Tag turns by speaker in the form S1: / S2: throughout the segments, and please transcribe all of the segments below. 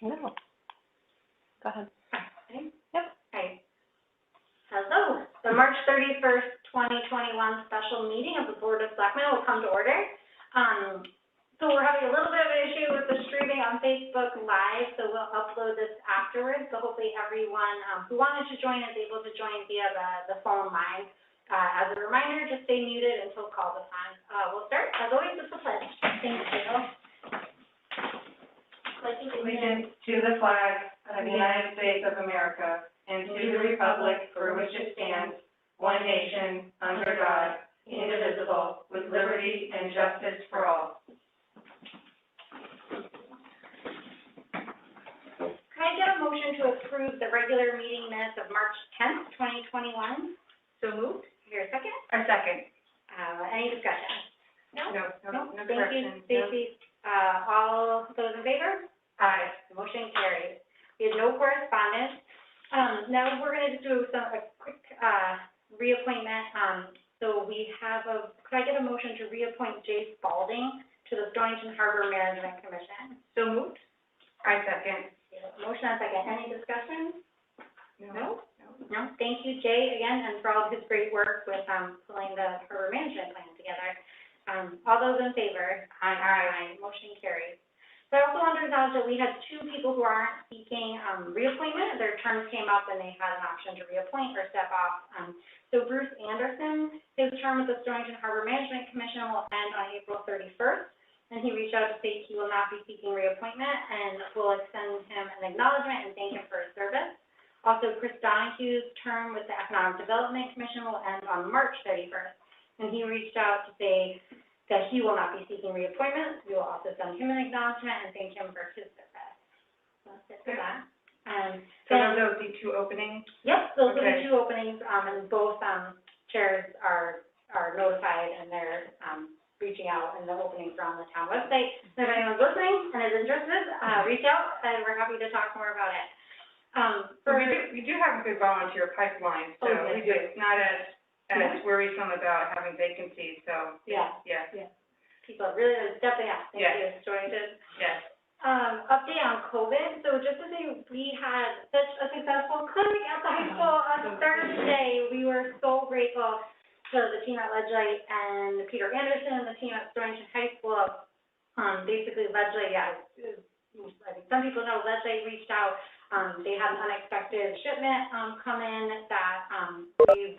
S1: No. Go ahead.
S2: Okay.
S1: Yep.
S2: Okay. Hello. The March 31st, 2021 special meeting of the Board of Selectmen will come to order. So we're having a little bit of an issue with the streaming on Facebook Live, so we'll upload this afterwards. So hopefully everyone who wanted to join is able to join via the phone line. As a reminder, just stay muted until call to time. We'll start, as always, with the pledge. Thank you.
S3: Allegiance to the flag of the United States of America and to the republic for which it stands, one nation, under God, indivisible, with liberty and justice for all.
S2: Can I get a motion to approve the regular meeting minutes of March 10th, 2021? So moved. Here, a second?
S3: A second.
S2: Any discussion?
S3: No
S2: Thank you,
S3: corrections.
S2: Stacy. All those in favor?
S3: Aye.
S2: The motion carries. We have no correspondence. Now we're going to do a quick reappointment. So we have could I get a motion to reappoint Jay Spalding to the Stonington Harbor Management Commission?
S3: So moved. I second.
S2: Motion and second. Any discussion?
S3: No.
S2: No? Thank you, Jay, again, and for all of his great work with pulling the harbor management plan together. All those in favor? Aye. Motion carries. So I also wanted to acknowledge that we had two people who aren't seeking reappointment. Their terms came up and they had an option to reappoint or step off. So Bruce Anderson, his term with the Stonington Harbor Management Commission will end on April 31st. And he reached out to say he will not be seeking reappointment and we'll extend him an acknowledgement and thank him for his service. Also, Chris Donohue's term with the Economic Development Commission will end on March 31st. And he reached out to say that he will not be seeking reappointment. We will also send him an acknowledgement and thank him for his service. So that's it for that.
S3: So are those the two openings?
S2: Yep, those are the
S3: Okay.
S2: two openings, and both chairs are notified and they're reaching out, and the openings are on the town website. So if anyone's listening and is interested, reach out, and we're happy to talk more about it.
S3: We do have a good volunteer pipeline, so
S2: we do.
S3: it's not as worrisome about having vacancies, so.
S2: Yeah. People are really stepping up. Thank you, Stonington.
S3: Yes.
S2: Update on COVID. So just to say, we had such a successful clinic at the high school on Thursday. We were so grateful to the team at Ledgely and Peter Anderson and the team at Stonington High School. Basically, Ledgely, I think some people know Ledgely reached out. They had an unexpected shipment come in that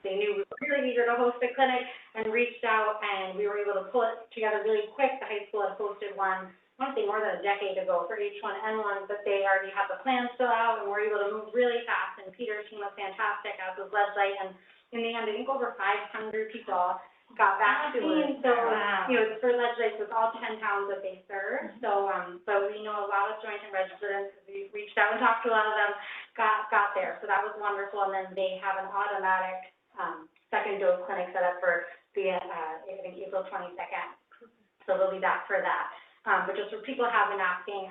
S2: they knew we were really eager to host a clinic and reached out, and we were able to pull it together really quick. The high school had hosted one, I want to say more than a decade ago for H1N1, but they already had the plans still out and were able to move really fast, and Peter's team was fantastic, as was Ledgely, and in the end, I think over 500 people got vaccines. So, for Ledgely, it's all 10 towns that they serve. So, but we know a lot of Stonington residents, we reached out and talked to a lot of them, got there. So that was wonderful. And then they have an automatic second dose clinic set up for I think April 22nd. So they'll be back for that. But just for people have been asking,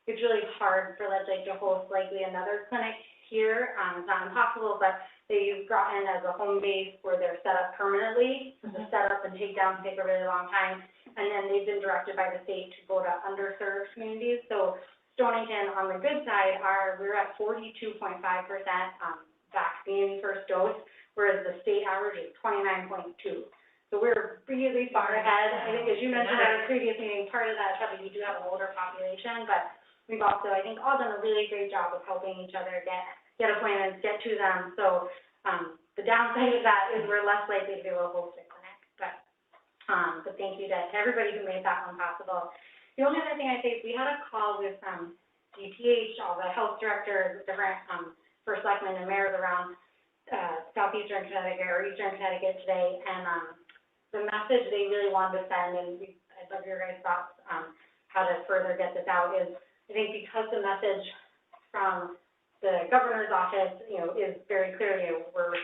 S2: it's really hard for Ledgely to host likely another clinic here. It's not impossible, but they've gotten as a home base where they're set up permanently. The setup and takedown take a really long time. And then they've been directed by the state to go to underserved communities. So Stonington, on the good side, we're at 42.5% vaccine first dose, whereas the state average is 29.2%. So we're really far ahead. I think, as you mentioned at a previous meeting, part of that is probably we do have an older population, but we've also, I think, all done a really great job of helping each other get appointments, get to them. So the downside of that is we're less likely to be able to host a clinic. But thank you to everybody who made that one possible. The only other thing I'd say is we had a call with DTH, all the health directors, different first selectmen and mayors around southeastern Connecticut or eastern Connecticut today, and the message they really wanted to send, and I'd love your guys' thoughts how to further get this out, is I think because the message from the governor's office, is very clear, we're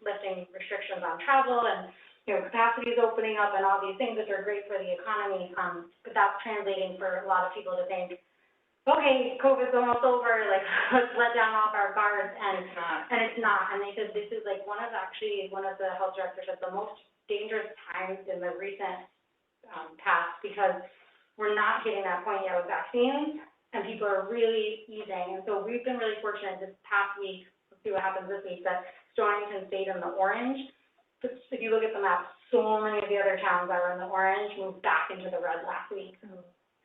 S2: lifting restrictions on travel and, capacity is opening up and all these things which are great for the economy, but that's translating for a lot of people to think, okay, COVID's almost over, like, let's let down all of our guards, and it's not. And they said this is like one of the health directors said the most dangerous times in the recent past, because we're not hitting that point yet with vaccines, and people are really easing. And so we've been really fortunate this past week, we'll see what happens this week, that Stonington stayed in the orange. If you look at the map, so many of the other towns that were in the orange moved back into the red last week.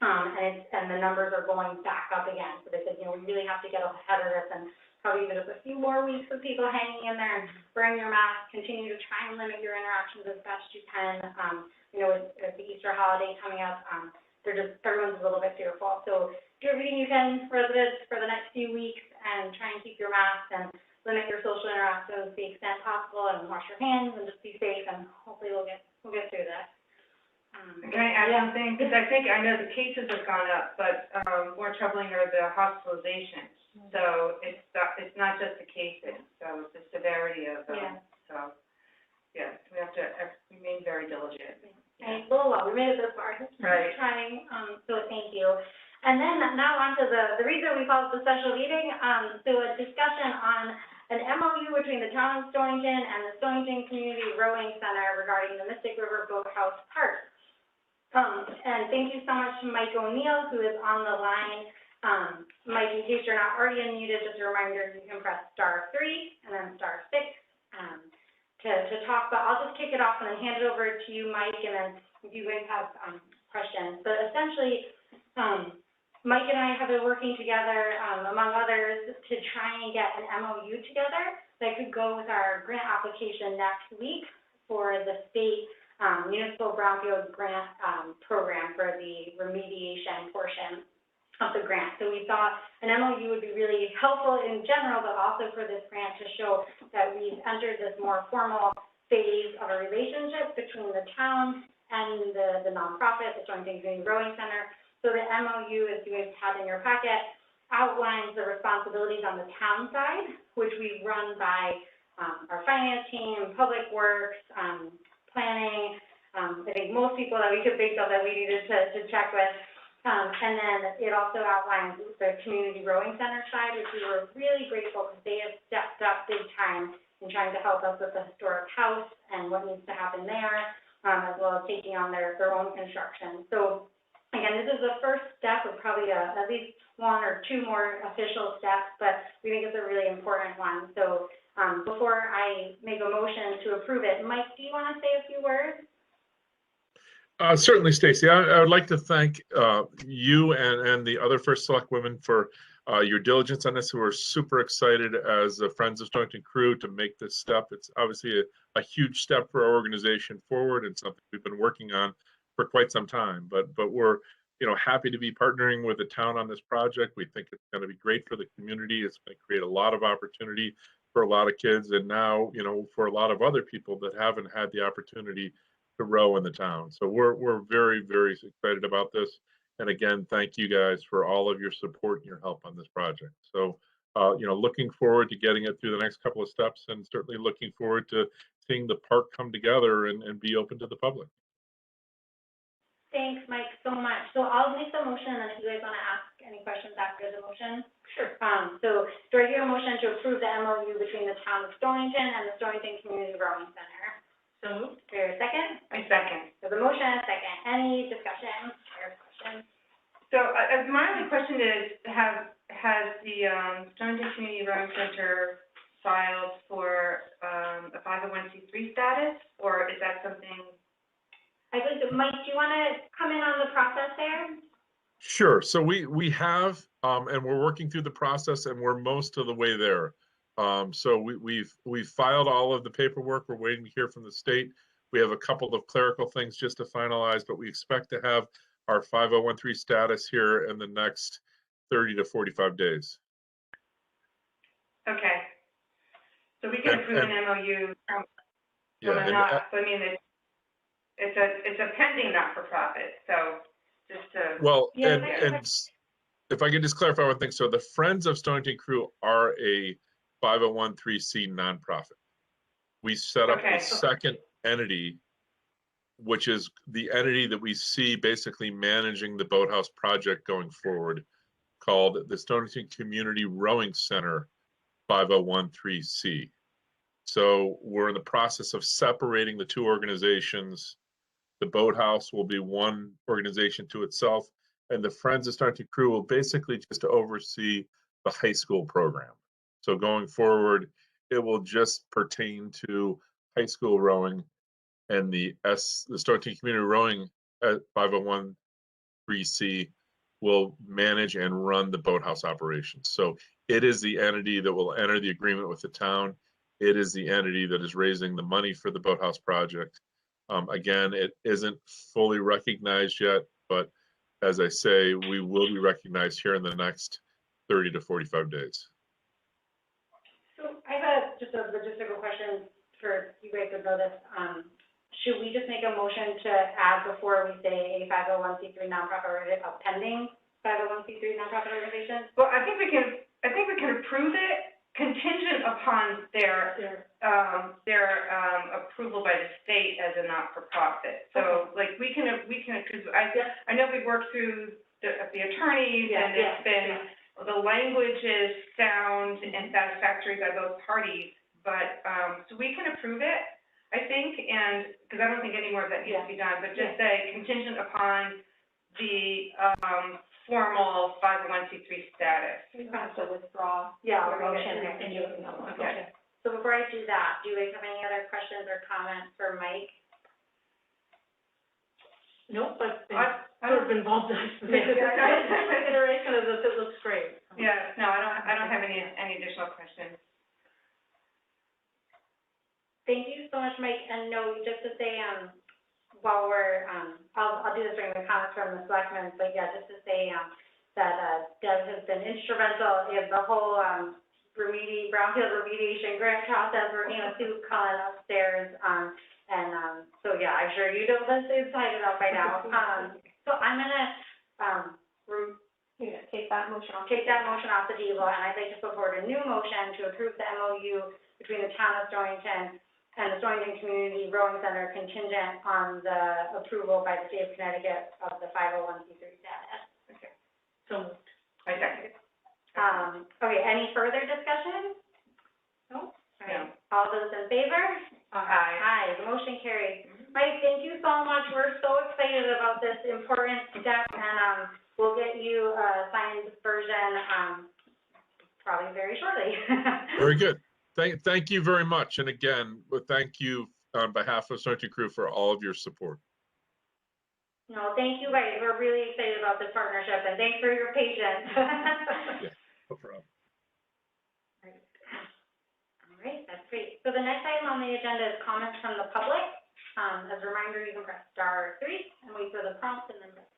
S2: And the numbers are going back up again. So they said, we really have to get ahead of this and probably give us a few more weeks of people hanging in there and wearing your mask, continue to try and limit your interactions as best you can. With the Easter holiday coming up, everyone's a little bit fearful. So do everything you can, residents, for the next few weeks and try and keep your mask and limit your social interactions to the extent possible and wash your hands and just be safe, and hopefully we'll get through this.
S3: Can I add something? Because I know the cases have gone up, but more troubling are the hospitalizations. So it's not just the cases, so it's the severity of them. So, yes, we have to remain very diligent.
S2: And we made it this far.
S3: Right.
S2: Trying, so thank you. And then now on to the reason we called it the special meeting, so a discussion on an MOU between the town of Stonington and the Stonington Community Rowing Center regarding the Mystic River Boathouse Park. And thank you so much to Mike O'Neill, who is on the line. Mike, in case you're not already unmuted, just a reminder, you can press *3 and then *6 to talk, but I'll just kick it off and then hand it over to you, Mike, and then if you guys have questions. But essentially, Mike and I have been working together, among others, to try and get an MOU together that could go with our grant application next week for the state municipal brownfield grant program for the remediation portion of the grant. So we thought an MOU would be really helpful in general, but also for this grant to show that we've entered this more formal phase of a relationship between the town and the nonprofit, the Stonington Community Rowing Center. So the MOU, as you guys had in your packet, outlines the responsibilities on the town side, which we run by our finance team, public works, planning. I think most people that we could think of that we needed to check with. And then it also outlines the Community Rowing Center side, which we were really grateful because they have stepped up big time in trying to help us with the historic house and what needs to happen there, as well as taking on their own construction. So again, this is the first step of probably at least one or two more official steps, but we think it's a really important one. So before I make a motion to approve it, Mike, do you want to say a few words?
S4: Certainly, Stacy. I would like to thank you and the other First Select Women for your diligence on this. Who are super excited as the Friends of Stonington crew to make this step. It's obviously a huge step for our organization forward and something we've been working on for quite some time. But we're happy to be partnering with the town on this project. We think it's going to be great for the community. It's going to create a lot of opportunity for a lot of kids, and now for a lot of other people that haven't had the opportunity to row in the town. So we're very, very excited about this. And again, thank you guys for all of your support and your help on this project. So looking forward to getting it through the next couple of steps, and certainly looking forward to seeing the park come together and be open to the public.
S2: Thanks, Mike, so much. So I'll make the motion, and if you guys want to ask any questions after the motion.
S3: Sure.
S2: So do I hear a motion to approve the MOU between the town of Stonington and the Stonington Community Rowing Center?
S3: So moved.
S2: Is there a second?
S3: I second.
S2: There's a motion and a second. Any discussion or questions?
S3: So my only question is, has the Stonington Community Rowing Center filed for a 501c3 status, or is that something?
S2: I think, Mike, do you want to come in on the process there?
S4: Sure. So we have, and we're working through the process, and we're most of the way there. So we've filed all of the paperwork. We're waiting to hear from the state. We have a couple of clerical things just to finalize, but we expect to have our 5013 status here in the next 30 to 45 days.
S3: Okay. So we can approve an MOU from it's a pending not-for-profit, so just to.
S4: Well, and if I can just clarify one thing. So the Friends of Stonington Crew are a 501(c)(3) nonprofit. We set up a second entity, which is the entity that we see basically managing the boathouse project going forward, called the Stonington Community Rowing Center 501(c). So we're in the process of separating the two organizations. The boathouse will be one organization to itself, And the Friends of Stonington Crew will basically just oversee the high school program. So going forward, it will just pertain to high school rowing, and the Stonington Community Rowing at 501(c) will manage and run the boathouse operations. So it is the entity that will enter the agreement with the town. It is the entity that is raising the money for the boathouse project. Again, it isn't fully recognized yet, but as I say, we will be recognized here in the next 30 to 45 days.
S2: So I have just a logistical question for you guys to know this. Should we just make a motion to add before we say a 501(c)(3) nonprofit organization, a pending 501(c)(3) nonprofit organization?
S3: Well, I think we can approve it contingent upon their approval by the state as a not-for-profit. So, like, we can, because I know we've worked through the attorneys, and it's been, the language is sound and satisfactory by both parties, but, so we can approve it, I think, and, because I don't think any more of that needs to be done, but just say contingent upon the, formal 501(c)(3) status.
S1: We have to withdraw
S2: Yeah,
S1: our
S2: we're
S1: motion
S2: gonna-
S1: and do it.
S2: Okay. So before I do that, do you guys have any other questions or comments for Mike?
S1: Nope, but
S3: I
S1: sort of involved in this iteration of this, it looks great.
S3: Yeah, no, I don't have any additional questions.
S2: Thank you so much, Mike, and no, just to say, while we're, I'll do this during the comments from the selectmen, but yeah, just to say, that, Deb has been instrumental in the whole, brownfield remediation grant process, working with Sue Cullen upstairs, so yeah, I'm sure you know this inside and out by now. So I'm gonna,
S1: Take that motion off.
S2: take that motion off the table, and I'd like to put forward a new motion to approve the MOU between the town of Stonington and the Stonington Community Rowing Center contingent on the approval by the state of Connecticut of the 501(c)(3) status.
S3: Okay.
S1: So,
S3: I second it.
S2: Okay, any further discussion?
S3: No.
S2: All those in favor?
S3: Aye.
S2: Aye, the motion carries. Mike, thank you so much, we're so excited about this important step, and, we'll get you a signed version, probably very shortly.
S4: Very good. Thank you very much. And again, thank you on behalf of Stonington Crew for all of your support.
S2: No, thank you, guys, we're really excited about this partnership, and thanks for your patience.
S4: Yeah, no problem.
S2: All right, that's great. So the next item on the agenda is comments from the public. As a reminder, you can press *3 and wait for the prompt, and then press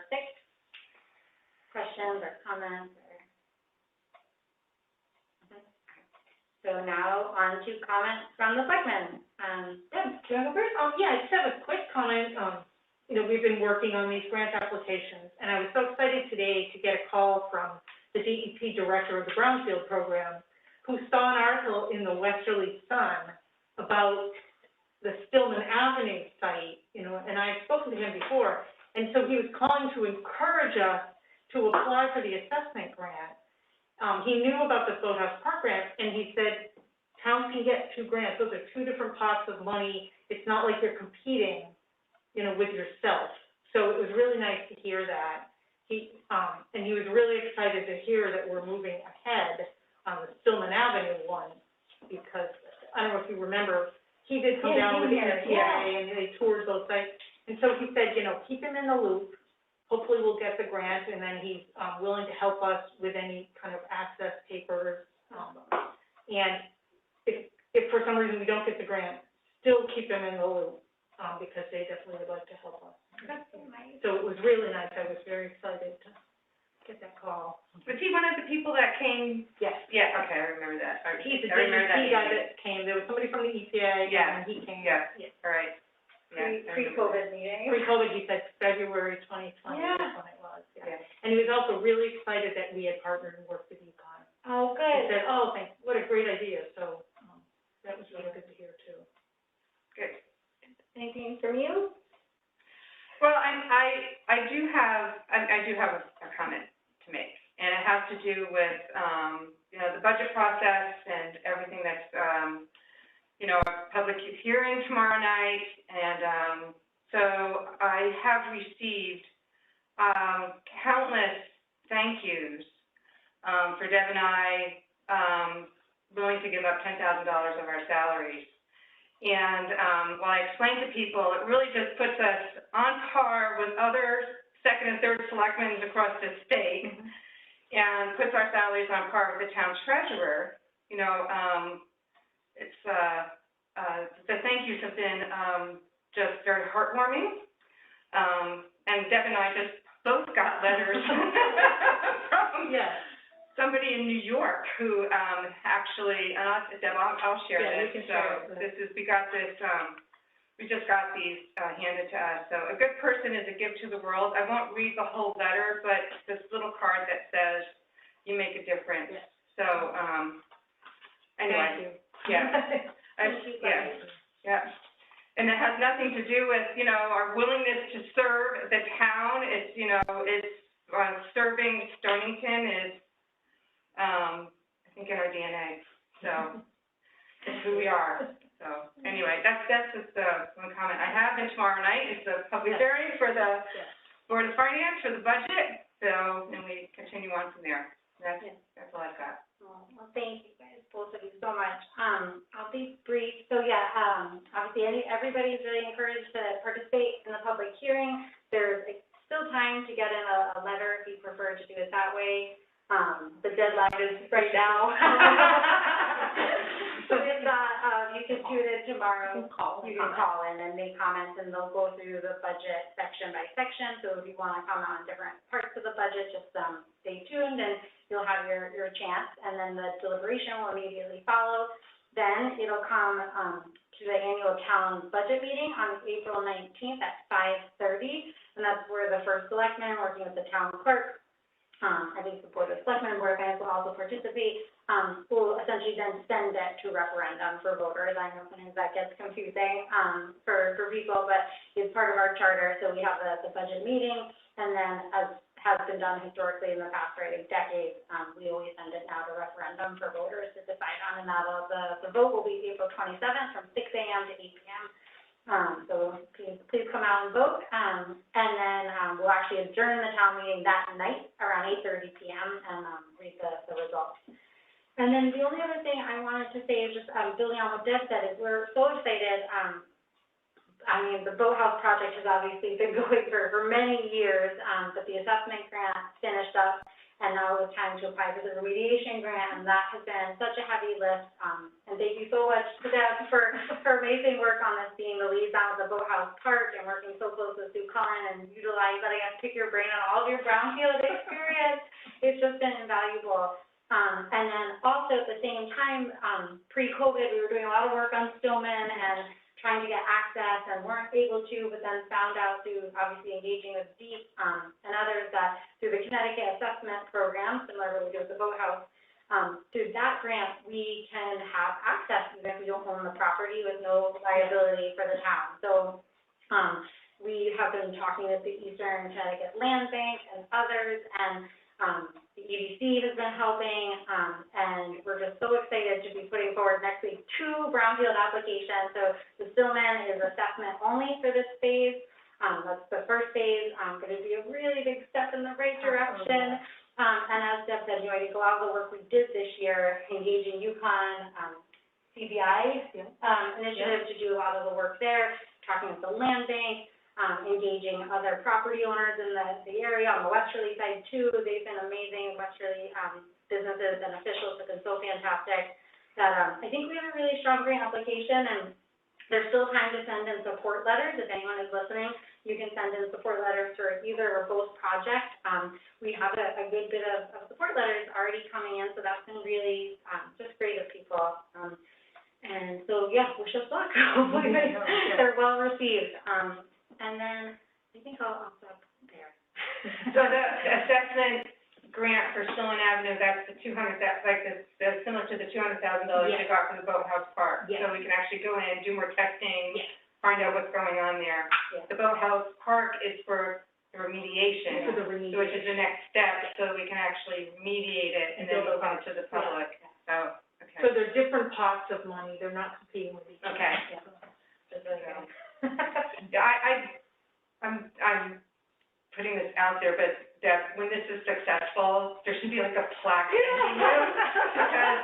S2: *6. Questions or comments or? Okay. So now on to comments from the selectmen. Deb,
S1: can I go first? Yeah, I just have a quick comment. We've been working on these grant applications, and I was so excited today to get a call from the DEP director of the Brownfield program, who saw an article in the Westerly Sun about the Stillman Avenue site, and I had spoken to him before, and so he was calling to encourage us to apply for the assessment grant. He knew about the Boathouse Park grant, and he said, towns can get 2 grants. Those are 2 different pots of money. It's not like you're competing, with yourself. So it was really nice to hear that. And he was really excited to hear that we're moving ahead on the Stillman Avenue one, because, I don't know if you remember, he did come down with the EPA, and they toured both sites. And so he said, keep him in the loop. Hopefully we'll get the grant, and then he's willing to help us with any kind of access papers. And if for some reason we don't get the grant, still keep him in the loop, because they definitely would like to help us.
S2: that's so nice.
S1: So it was really nice. I was very excited to get that call.
S3: Was he one of the people that came?
S1: Yes.
S3: Yeah, okay, I remember that.
S1: He's the
S3: I remember that.
S1: DEP guy that came. There was somebody from the EPA,
S3: Yeah.
S1: and he came.
S3: Yeah, all right. Yeah, I remember
S2: Pre-COVID meeting.
S1: Pre-COVID, he said February 2020
S2: Yeah.
S1: is when it was,
S3: Yeah.
S1: And he was also really excited that we had partnered and worked with Econ.
S2: Oh,
S1: He
S2: good.
S1: said, oh, thanks, what a great idea, so, that was really good to hear too.
S3: Good.
S2: Anything from you?
S3: Well, I do have a comment to make, and it has to do with, the budget process and everything that's, our public hearing tomorrow night, and, so I have received, countless thank yous, for Deb and I, willing to give up $10,000 of our salaries. And, while I explain to people, it really just puts us on par with other second and third selectmen across the state, and puts our salaries on par with the town treasurer. You know, it's, the thank yous have been, just very heartwarming. And Deb and I just both got letters from somebody in New York who, actually, Deb, I'll share
S1: Yeah, you
S3: this.
S1: can share it.
S3: So this is, we just got these, handed to us. So a good person is a gift to the world. I won't read the whole letter, but this little card that says, you make a difference.
S1: Yes.
S3: So, anyway. Yeah. Yeah. And it has nothing to do with, you know, our willingness to serve the town. It's, you know, it's, serving Stonington is, I think in our DNA. So, it's who we are. So, anyway, that's just, one comment I have. And tomorrow night is the public hearing for the Board of Finance for the budget. So, and we continue on from there. That's all I've got.
S2: Well, thank you guys, both of you, so much. I'll be brief. So, obviously, everybody's really encouraged to participate in the public hearing. There's still time to get in a letter if you prefer to do it that way. The deadline is right now. So if not, you can tune in tomorrow. You can call in and make comments, and they'll go through the budget section by section. So if you want to comment on different parts of the budget, just stay tuned, and you'll have your chance. And then the deliberation will immediately follow. Then it'll come to the annual town budget meeting on April 19th at 5:30, and that's where the first selectman, working with the town clerk, I think the Board of Selectmen and Board of Finance will also participate, will essentially then send it to referendum for voters. I know sometimes that gets confusing for people, but it's part of our charter. So we have the budget meeting, and then as has been done historically in the past, right, decades, we always send it now to referendum for voters to decide on, and that'll, the vote will be April 27th from 6 a.m. to 8 p.m. So please come out and vote, and then we'll actually adjourn the town meeting that night around 8:30 p.m. and read the results. And then the only other thing I wanted to say is just building on what Deb said, is we're so excited. I mean, the boathouse project has obviously been going for many years, but the assessment grant finished up, and now it's time to apply for the remediation grant, and that has been such a heavy lift. And thank you so much to Deb for amazing work on this, being the liaison of the Boathouse Park and working so close with Sue Cullen and letting us pick your brain on all of your brownfield experience. It's just been invaluable. And then also at the same time, pre-COVID, we were doing a lot of work on Stillman and trying to get access, and weren't able to, but then found out through obviously engaging with Deep and others that through the Connecticut Assessment Program, similar to what we do with the Boathouse, through that grant, we can have access even if we don't own the property, with no liability for the town. So we have been talking with the Eastern Connecticut Land Bank and others, and the EDC has been helping, and we're just so excited to be putting forward next week 2 brownfield applications. So the Stillman is assessment only for this phase. That's the first phase, going to be a really big step in the right direction. And as Deb said, I think a lot of the work we did this year, engaging UConn, CBI initiative to do a lot of the work there, talking with the land bank, engaging other property owners in the area on the Westerly side too. They've been amazing. Westerly businesses and officials have been so fantastic that I think we have a really strong grant application, and there's still time to send in support letters. If anyone is listening, you can send in support letters for either or both projects. We have a good bit of support letters already coming in, so that's been really just great of people. And so, yeah, wish us luck. Hopefully they're well received. And then I think I'll stop there.
S3: So the assessment grant for Stillman Avenue, that's the that's similar to the $200,000 we got for the Boathouse Park. So we can actually go in, do more testing, find out what's going on there. The Boathouse Park is for the remediation, which is the next step, so we can actually remediate it and then open it to the public. So, okay.
S1: So they're different pots of money, they're not competing with each other.
S3: Okay. I'm putting this out there, but that when this is successful, there should be like a plaque thanking you, because,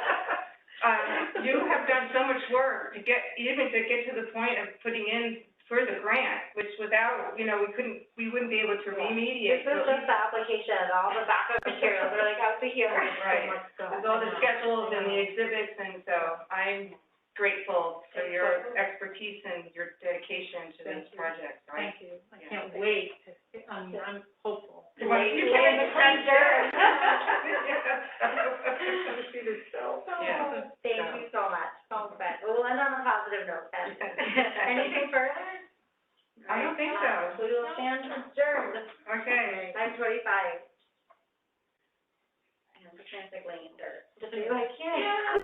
S3: you have done so much work to get to the point of putting in for the grant, which without, we wouldn't be able to remediate.
S2: This is just the application, all the backup materials are like out to here.
S3: Right, with all the schedules and the exhibits, and so I'm grateful for your expertise and your dedication to this project, right?
S1: Thank you. I can't wait to, I'm hopeful.
S3: You can't
S2: in the future.
S1: See this show.
S3: Yeah.
S2: Thank you so much. Sounds good. We'll end on a positive note then. Anything further?
S3: I don't think so.
S2: We will stand adjourned.
S3: Okay.
S2: 9:25. I have to translate Lane, just so you like, yeah.